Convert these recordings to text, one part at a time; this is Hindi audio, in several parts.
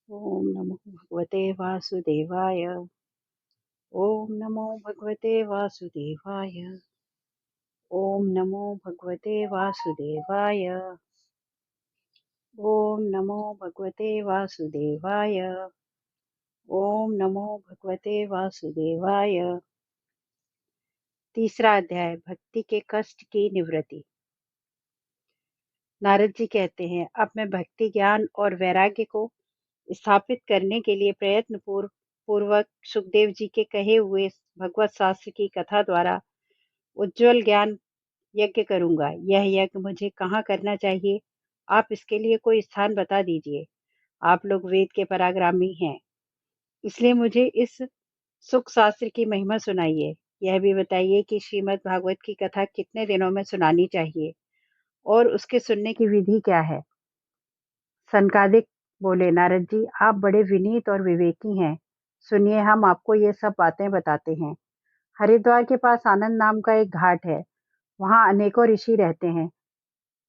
ओम नमो भगवते वासुदेवाय। ओम नमो भगवते वासुदेवाय। ओम नमो भगवते वासुदेवाय। ओम नमो भगवते वासुदेवाय। ओम नमो भगवते वासुदेवाय। तीसरा अध्याय, भक्ति के कष्ट की निवृत्ति। नारद जी कहते हैं, अब मैं भक्ति, ज्ञान और वैराग्य को स्थापित करने के लिए प्रयत्न पूर्वक सुखदेव जी के कहे हुए भगवत शास्त्र की कथा द्वारा उज्जवल ज्ञान यज्ञ करूंगा। यह यज्ञ मुझे कहाँ करना चाहिए? आप इसके लिए कोई स्थान बता दीजिए। आप लोग वेद के पराक्रमी हैं, इसलिए मुझे इस सुख शास्त्र की महिमा सुनाइए। यह भी बताइए कि श्रीमद् भागवत की कथा कितने दिनों में सुनानी चाहिए और उसके सुनने की विधि क्या है। सनकादिक बोले, नारद जी, आप बड़े विनीत और विवेकी हैं। सुनिए, हम आपको ये सब बातें बताते हैं। हरिद्वार के पास आनंद नाम का एक घाट है। वहाँ अनेकों ऋषि रहते हैं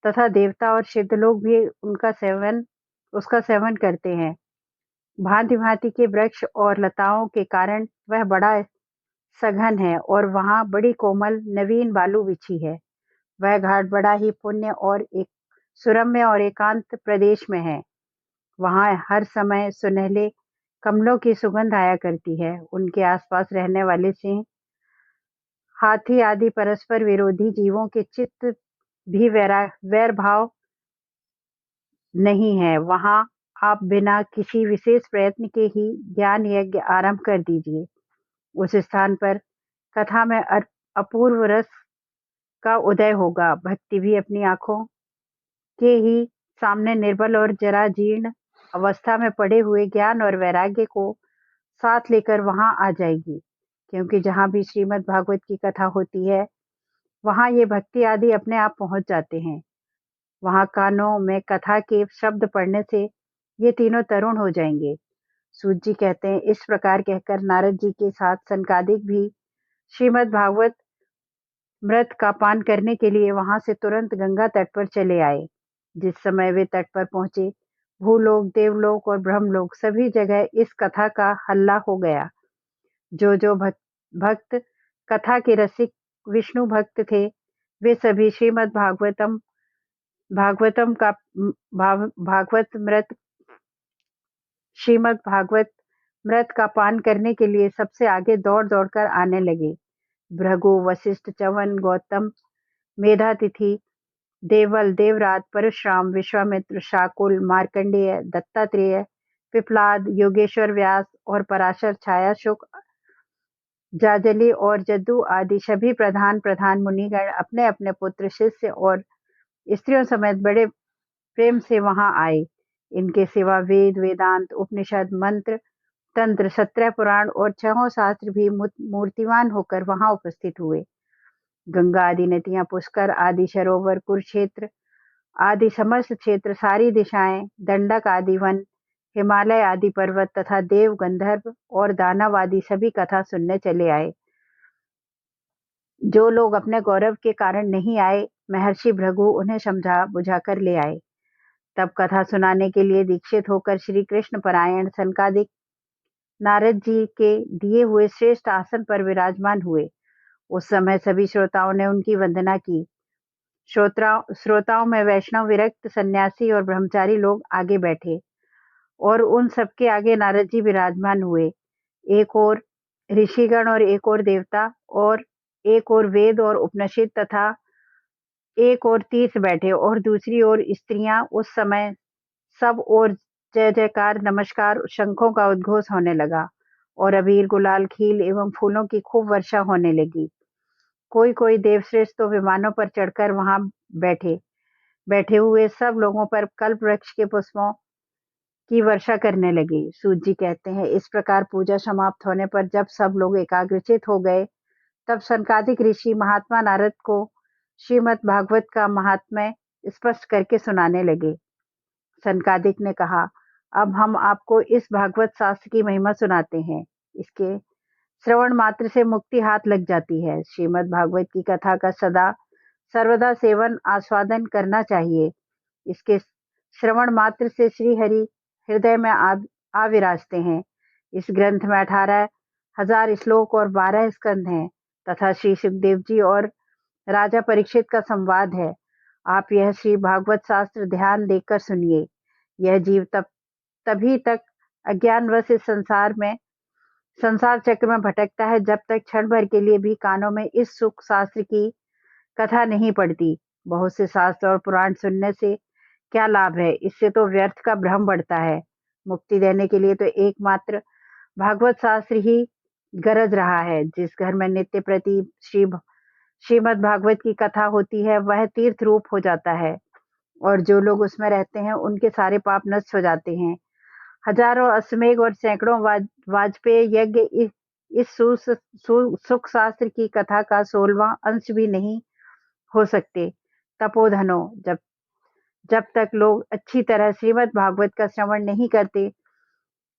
तथा देवता और सिद्ध लोग भी उसका सेवन करते हैं। भांति भांति के वृक्ष और लताओं के कारण वह बड़ा सघन है और वहाँ बड़ी कोमल नवीन बालू बिछी है। वह घाट बड़ा ही पुण्य और एक सुरम्य और एकांत प्रदेश में है। वहाँ हर समय सुनहले कमलों की सुगंध आया करती है। उनके आसपास रहने वाले सिंह, हाथी आदि परस्पर विरोधी जीवों के चित्त भी वैर भाव नहीं है। वहाँ आप बिना किसी विशेष प्रयत्न के ही ज्ञान यज्ञ आरंभ कर दीजिए। उस स्थान पर कथा में अपूर्व रस का उदय होगा। भक्ति भी अपनी आंखों के ही सामने निर्बल और जरा जीर्ण अवस्था में पड़े हुए ज्ञान और वैराग्य को साथ लेकर वहां आ जाएगी। क्योंकि जहां भी श्रीमद् भागवत की कथा होती है, वहां ये भक्ति आदि अपने आप पहुंच जाते हैं। वहां कानों में कथा के शब्द पढ़ने से ये तीनों तरुण हो जाएंगे। सूत जी कहते हैं, इस प्रकार कहकर नारद जी के साथ सनकादिक भी श्रीमद् भागवत मृत का पान करने के लिए वहां से तुरंत गंगा तट पर चले आए। जिस समय वे तट पर पहुंचे, भूलोक, देवलोक और ब्रह्मलोक सभी जगह इस कथा का हल्ला हो गया। जो भक्त कथा के रसिक विष्णु भक्त थे, वे सभी श्रीमद् भागवतम का भागवत मृत श्रीमद् भागवत मृत का पान करने के लिए सबसे आगे दौड़ दौड़कर आने लगे। भृगु, वशिष्ठ, च्यवन, गौतम, मेधातिथि, देवल, देवराज, परशुराम, विश्वामित्र, शाकुल, मार्कंडेय, दत्तात्रेय, पिपलाद, योगेश्वर व्यास और पराशर, छाया शुक, जाजली और जद्दू आदि सभी प्रधान प्रधान मुनिगण अपने अपने पुत्र, शिष्य और स्त्रियों समेत बड़े प्रेम से वहां आए। इनके सिवा वेद, वेदांत, उपनिषद, मंत्र, तंत्र, 17 पुराण और 6 शास्त्र भी मूर्तिमान होकर वहां उपस्थित हुए। गंगा आदि नदियां, पुष्कर आदि सरोवर, कुरुक्षेत्र आदि समस्त क्षेत्र, सारी दिशाएं, दंडक आदि वन, हिमालय आदि पर्वत तथा देव, गंधर्व और दानव आदि सभी कथा सुनने चले आए। जो लोग अपने गौरव के कारण नहीं आए, महर्षि भृगु उन्हें समझा बुझा कर ले आए। तब कथा सुनाने के लिए दीक्षित होकर श्री कृष्ण परायण सनकादिक नारद जी के दिए हुए श्रेष्ठ आसन पर विराजमान हुए। उस समय सभी श्रोताओं ने उनकी वंदना की। श्रोताओं में वैष्णव, विरक्त, सन्यासी और ब्रह्मचारी लोग आगे बैठे और उन सबके आगे नारद जी विराजमान हुए। एक और ऋषिगण और एक और देवता और एक और वेद और उपनिषद तथा एक और तीर्थ बैठे और दूसरी ओर स्त्रियां। उस समय सब और जय जयकार, नमस्कार, शंखों का उद्घोष होने लगा और अबीर, गुलाल, खील एवं फूलों की खूब वर्षा होने लगी। कोई कोई देवश्रेष्ठ तो विमानों पर चढ़कर वहां बैठे बैठे हुए सब लोगों पर कल्प वृक्ष के पुष्पों की वर्षा करने लगी। सूत जी कहते हैं, इस प्रकार पूजा समाप्त होने पर जब सब लोग एकाग्रचित हो गए, तब सनकादिक ऋषि महात्मा नारद को श्रीमद् भागवत का महात्म्य स्पष्ट करके सुनाने लगे। सनकादिक ने कहा, अब हम आपको इस भागवत शास्त्र की महिमा सुनाते हैं। इसके श्रवण मात्र से मुक्ति हाथ लग जाती है। श्रीमद् भागवत की कथा का सर्वदा सेवन आस्वादन करना चाहिए। इसके श्रवण मात्र से श्री हरि हृदय में विराजते हैं। इस ग्रंथ में 18,000 श्लोक और 12 स्कंद हैं तथा श्री सुखदेव जी और राजा परीक्षित का संवाद है। आप यह श्री भागवत शास्त्र ध्यान देकर सुनिए। यह जीव तभी तक अज्ञानवश इस संसार चक्र में भटकता है जब तक क्षण भर के लिए भी कानों में इस सुख शास्त्र की कथा नहीं पड़ती। बहुत से शास्त्र और पुराण सुनने से क्या लाभ है? इससे तो व्यर्थ का भ्रम बढ़ता है। मुक्ति देने के लिए तो एकमात्र भागवत शास्त्र ही गरज रहा है। जिस घर में नित्य प्रति श्रीमद् भागवत की कथा होती है वह तीर्थ रूप हो जाता है और जो लोग उसमें रहते हैं उनके सारे पाप नष्ट हो जाते हैं। हजारों अश्वमेध और सैकड़ों वाजपेयी यज्ञ इस सुख शास्त्र की कथा का 16वां अंश भी नहीं हो सकते। तपोधनो, जब तक लोग अच्छी तरह श्रीमद् भागवत का श्रवण नहीं करते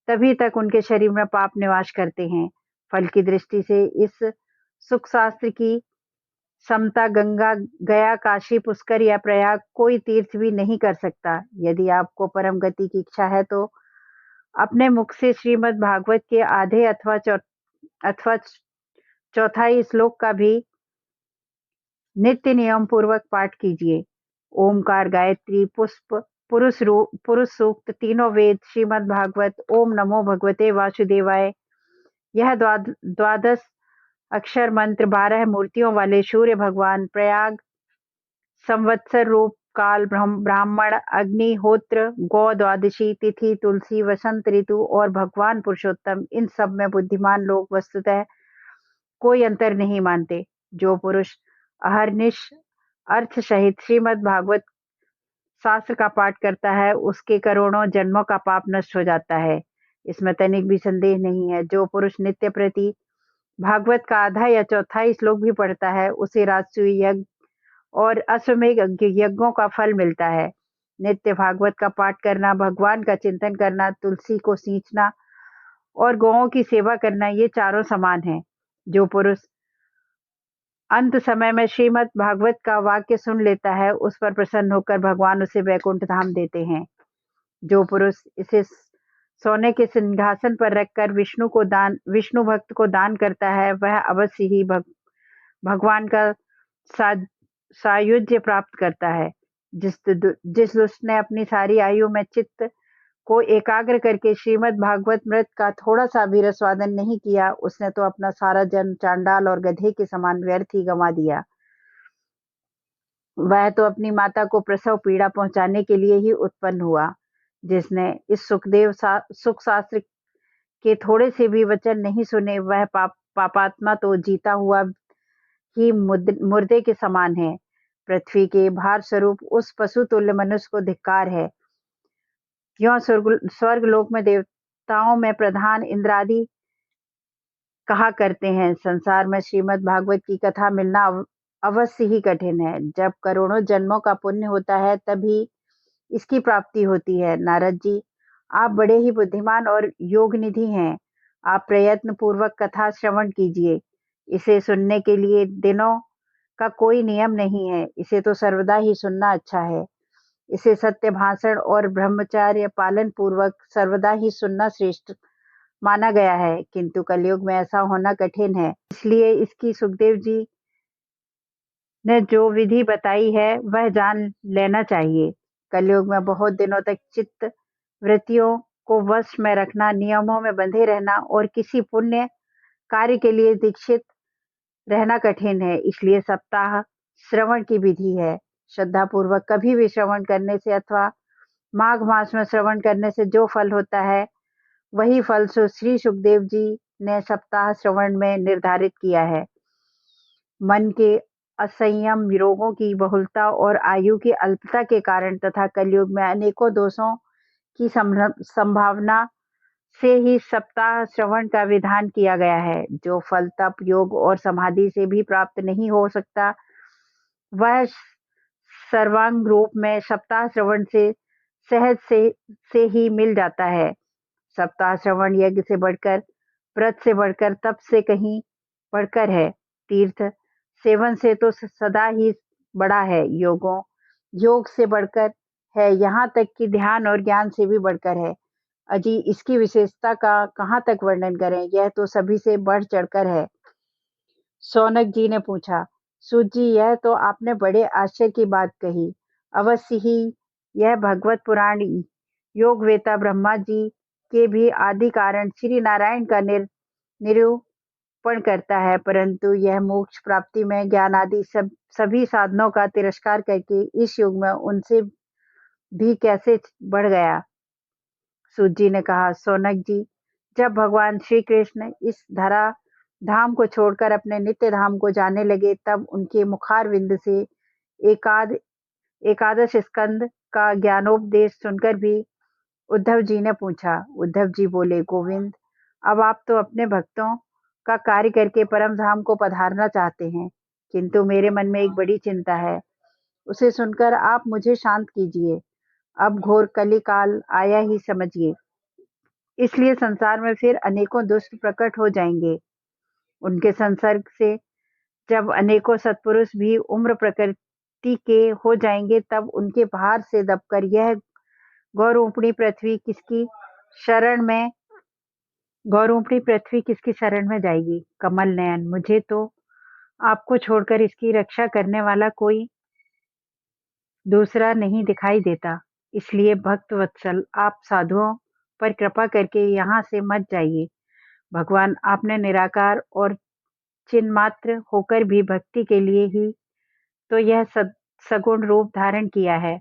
तभी तक उनके शरीर में पाप निवास करते हैं। फल की दृष्टि से इस सुख शास्त्र की समता गंगा, गया, काशी, पुष्कर या प्रयाग कोई तीर्थ भी नहीं कर सकता। यदि आपको परम गति की इच्छा है तो अपने मुख से श्रीमद् भागवत के आधे अथवा चौथाई श्लोक का भी नित्य नियम पूर्वक पाठ कीजिए। ओमकार, गायत्री, पुष्प, पुरुष सूक्त, तीनों वेद, श्रीमद् भागवत, ओम नमो भगवते वासुदेवाय, यह द्वादश अक्षर मंत्र 12 मूर्तियों वाले सूर्य भगवान, प्रयाग संवत्सर रूप, काल, ब्राह्मण, अग्निहोत्र, गौ, द्वादशी तिथि, तुलसी, वसंत ऋतु और भगवान पुरुषोत्तम, इन सब में बुद्धिमान लोग वस्तुतः कोई अंतर नहीं मानते। जो पुरुष अहर्निश अर्थ सहित श्रीमद् भागवत शास्त्र का पाठ करता है उसके करोड़ों जन्मों का पाप नष्ट हो जाता है। इसमें तनिक भी संदेह नहीं है। जो पुरुष नित्य प्रति भागवत का आधा या चौथाई श्लोक भी पढ़ता है उसे राजसूय यज्ञ और अश्वमेध यज्ञों का फल मिलता है। नित्य भागवत का पाठ करना, भगवान का चिंतन करना, तुलसी को सींचना और गौओं की सेवा करना, ये चारों समान है। जो पुरुष अंत समय में श्रीमद् भागवत का वाक्य सुन लेता है उस पर प्रसन्न होकर भगवान उसे वैकुंठ धाम देते हैं। जो पुरुष इसे सोने के सिंहासन पर रखकर विष्णु भक्त को दान करता है वह अवश्य ही भगवान का सायुज्य प्राप्त करता है। जिस दुष्ट ने अपनी सारी आयु में चित्त को एकाग्र करके श्रीमद् भागवत मृत का थोड़ा सा भी रसवादन नहीं किया उसने तो अपना सारा जन्म चांडाल और गधे के समान व्यर्थ ही गंवा दिया। वह तो अपनी माता को प्रसव पीड़ा पहुंचाने के लिए ही उत्पन्न हुआ। जिसने इस सुख शास्त्र के थोड़े से भी वचन नहीं सुने वह पापात्मा तो जीता हुआ ही मुर्दे के समान है। पृथ्वी के भार स्वरूप उस पशु तुल्य मनुष्य को धिक्कार है। क्यों स्वर्ग लोक में देवताओं में प्रधान इंद्रादि कहा करते हैं संसार में श्रीमद् भागवत की कथा मिलना अवश्य ही कठिन है। जब करोड़ों जन्मों का पुण्य होता है तभी इसकी प्राप्ति होती है। नारद जी, आप बड़े ही बुद्धिमान और योग निधि हैं। आप प्रयत्न पूर्वक कथा श्रवण कीजिए। इसे सुनने के लिए दिनों का कोई नियम नहीं है। इसे तो सर्वदा ही सुनना अच्छा है। इसे सत्य भाषण और ब्रह्मचर्य पालन पूर्वक सर्वदा ही सुनना श्रेष्ठ माना गया है। किंतु कलयुग में ऐसा होना कठिन है। इसलिए इसकी सुखदेव जी ने जो विधि बताई है वह जान लेना चाहिए। कलयुग में बहुत दिनों तक चित्त वृत्तियों को वश में रखना, नियमों में बंधे रहना और किसी पुण्य कार्य के लिए दीक्षित रहना कठिन है। इसलिए सप्ताह श्रवण की विधि है। श्रद्धा पूर्वक कभी भी श्रवण करने से अथवा माघ मास में श्रवण करने से जो फल होता है वही फल श्री सुखदेव जी ने सप्ताह श्रवण में निर्धारित किया है। मन के असंयम, रोगों की बहुलता और आयु की अल्पता के कारण तथा कलयुग में अनेकों दोषों की संभावना से ही सप्ताह श्रवण का विधान किया गया है। जो फल तप, योग और समाधि से भी प्राप्त नहीं हो सकता वह सर्वांग रूप में सप्ताह श्रवण से सहज से ही मिल जाता है। सप्ताह श्रवण यज्ञ से बढ़कर, व्रत से बढ़कर, तप से कहीं बढ़कर है। तीर्थ सेवन से तो सदा ही बड़ा है। योग से बढ़कर है, यहाँ तक कि ध्यान और ज्ञान से भी बढ़कर है। अजी इसकी विशेषता का कहाँ तक वर्णन करें, यह तो सभी से बढ़ चढ़कर है। शौनक जी ने पूछा, सूत जी यह तो आपने बड़े आश्चर्य की बात कही। अवश्य ही यह भगवत पुराण योगवेता ब्रह्मा जी के भी आदि कारण श्री नारायण का निरूपण करता है, परंतु यह मोक्ष प्राप्ति में ज्ञान आदि सभी साधनों का तिरस्कार करके इस युग में उनसे भी कैसे बढ़ गया। सूत जी ने कहा, शौनक जी जब भगवान श्री कृष्ण इस धरा धाम को छोड़कर अपने नित्य धाम को जाने लगे, तब उनके मुखारविंद से एकाद एकादश स्कंद का ज्ञानोपदेश सुनकर भी उद्धव जी ने पूछा। उद्धव जी बोले, गोविंद अब आप तो अपने भक्तों का कार्य करके परम धाम को पधारना चाहते हैं, किंतु मेरे मन में एक बड़ी चिंता है, उसे सुनकर आप मुझे शांत कीजिए। अब घोर कली काल आया ही समझिए, इसलिए संसार में फिर अनेकों दुष्ट प्रकट हो जाएंगे। उनके संसर्ग से जब अनेकों सत्पुरुष भी उम्र प्रकृति के हो जाएंगे, तब उनके भार से दबकर यह गौरूपणी पृथ्वी किसकी शरण में जाएगी। कमल नयन, मुझे तो आपको छोड़कर इसकी रक्षा करने वाला कोई दूसरा नहीं दिखाई देता, इसलिए भक्त वत्सल आप साधुओं पर कृपा करके यहाँ से मत जाइए। भगवान आपने निराकार और चिन्मात्र होकर भी भक्ति के लिए ही तो यह सगुण रूप धारण किया है,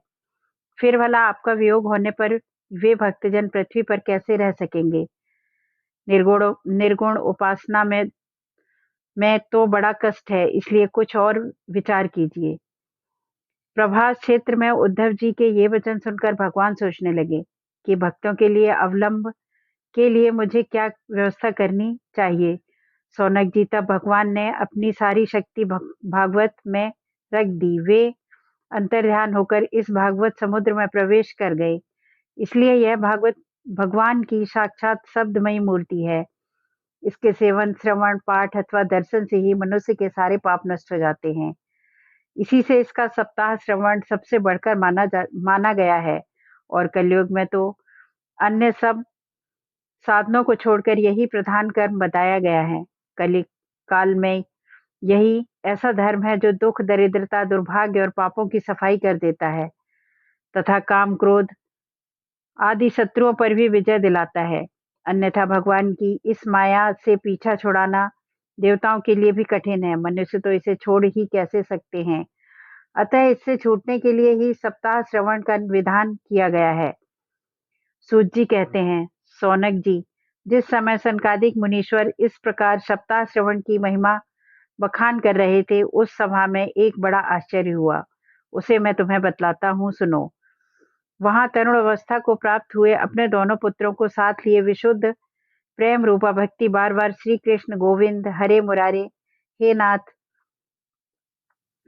फिर भला आपका वियोग होने पर वे भक्तजन पृथ्वी पर कैसे रह सकेंगे। निर्गुण उपासना में तो बड़ा कष्ट है, इसलिए कुछ और विचार कीजिए। प्रभास क्षेत्र में उद्धव जी के ये वचन सुनकर भगवान सोचने लगे कि भक्तों के लिए अवलंब के लिए मुझे क्या व्यवस्था करनी चाहिए। शौनक जी, तब भगवान ने अपनी सारी शक्ति भागवत में रख दी। वे अंतर्ध्यान होकर इस भागवत समुद्र में प्रवेश कर गए, इसलिए यह भागवत भगवान की साक्षात शब्दमयी मूर्ति है। इसके सेवन, श्रवण, पाठ अथवा दर्शन से ही मनुष्य के सारे पाप नष्ट हो जाते हैं। इसी से इसका सप्ताह श्रवण सबसे बढ़कर माना गया है, और कलयुग में तो अन्य सब साधनों को छोड़कर यही प्रधान कर्म बताया गया है। कलि काल में यही ऐसा धर्म है जो दुख, दरिद्रता, दुर्भाग्य और पापों की सफाई कर देता है तथा काम, क्रोध आदि शत्रुओं पर भी विजय दिलाता है। अन्यथा भगवान की इस माया से पीछा छुड़ाना देवताओं के लिए भी कठिन है, मनुष्य तो इसे छोड़ ही कैसे सकते हैं। अतः इससे छूटने के लिए ही सप्ताह श्रवण का विधान किया गया है। सूत जी कहते हैं, शौनक जी जिस समय सनकादिक मुनीश्वर इस प्रकार सप्ताह श्रवण की महिमा बखान कर रहे थे, उस सभा में एक बड़ा आश्चर्य हुआ। उसे मैं तुम्हें बतलाता हूँ, सुनो। वहां तरुण अवस्था को प्राप्त हुए अपने दोनों पुत्रों को साथ लिए विशुद्ध प्रेम रूपा भक्ति बार बार श्री कृष्ण गोविंद, हरे मुरारे, हे नाथ,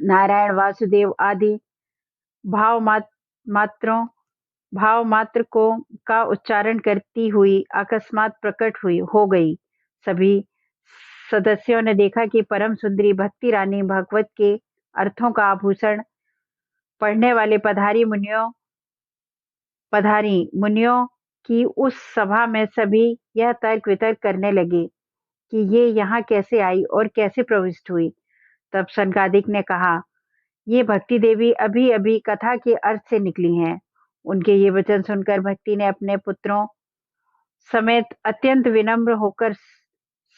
नारायण, वासुदेव आदि भाव मात्रों भाव मात्र को का उच्चारण करती हुई अकस्मात प्रकट हुई हो गई। सभी सदस्यों ने देखा कि परम सुंदरी भक्ति रानी भागवत के अर्थों का आभूषण पढ़ने वाले पधारी मुनियों की उस सभा में सभी यह तर्क वितर्क करने लगे कि ये यहाँ कैसे आई और कैसे प्रविष्ट हुई। तब सनकादिक ने कहा, ये भक्ति देवी अभी अभी कथा के अर्थ से निकली हैं। उनके ये वचन सुनकर भक्ति ने अपने पुत्रों समेत अत्यंत विनम्र होकर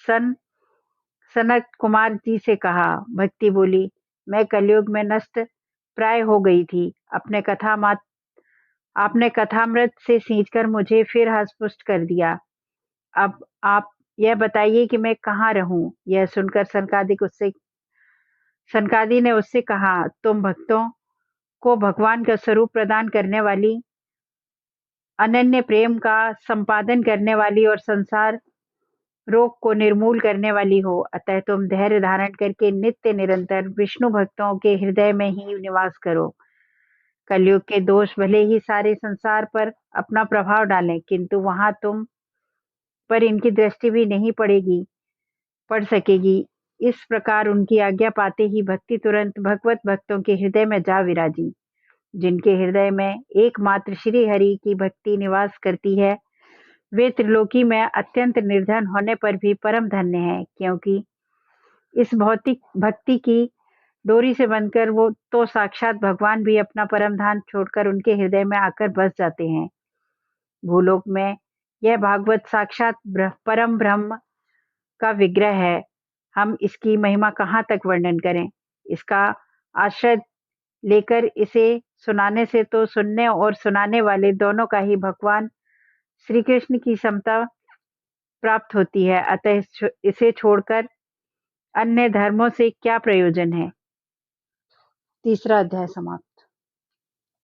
सनत कुमार जी से कहा। भक्ति बोली, मैं कलयुग में नष्ट प्राय हो गई थी। आपने कथामृत से सींचकर मुझे फिर हष्टपुष्ट कर दिया। अब आप यह बताइए कि मैं कहाँ रहूं। यह सुनकर सनकादि ने उससे कहा, तुम भक्तों को भगवान का स्वरूप प्रदान करने वाली, अनन्य प्रेम का संपादन करने वाली और संसार रोग को निर्मूल करने वाली हो, अतः तुम धैर्य धारण करके नित्य निरंतर विष्णु भक्तों के हृदय में ही निवास करो। कलयुग के दोष भले ही सारे संसार पर अपना प्रभाव डालें, किंतु वहां तुम पर इनकी दृष्टि भी नहीं पड़ सकेगी। इस प्रकार उनकी आज्ञा पाते ही भक्ति तुरंत भगवत भक्तों के हृदय में जा विराजी। जिनके हृदय में एकमात्र श्री हरि की भक्ति निवास करती है, वे त्रिलोकी में अत्यंत निर्धन होने पर भी परम धन्य हैं, क्योंकि इस भौतिक भक्ति की डोरी से बंधकर वो तो साक्षात भगवान भी अपना परम धाम छोड़कर उनके हृदय में आकर बस जाते हैं। भूलोक में यह भागवत साक्षात परम ब्रह्म का विग्रह है। हम इसकी महिमा कहाँ तक वर्णन करें। इसका आश्रय लेकर इसे सुनाने से तो सुनने और सुनाने वाले दोनों का ही भगवान श्री कृष्ण की समता प्राप्त होती है। अतः इसे छोड़कर अन्य धर्मों से क्या प्रयोजन है। तीसरा अध्याय समाप्त।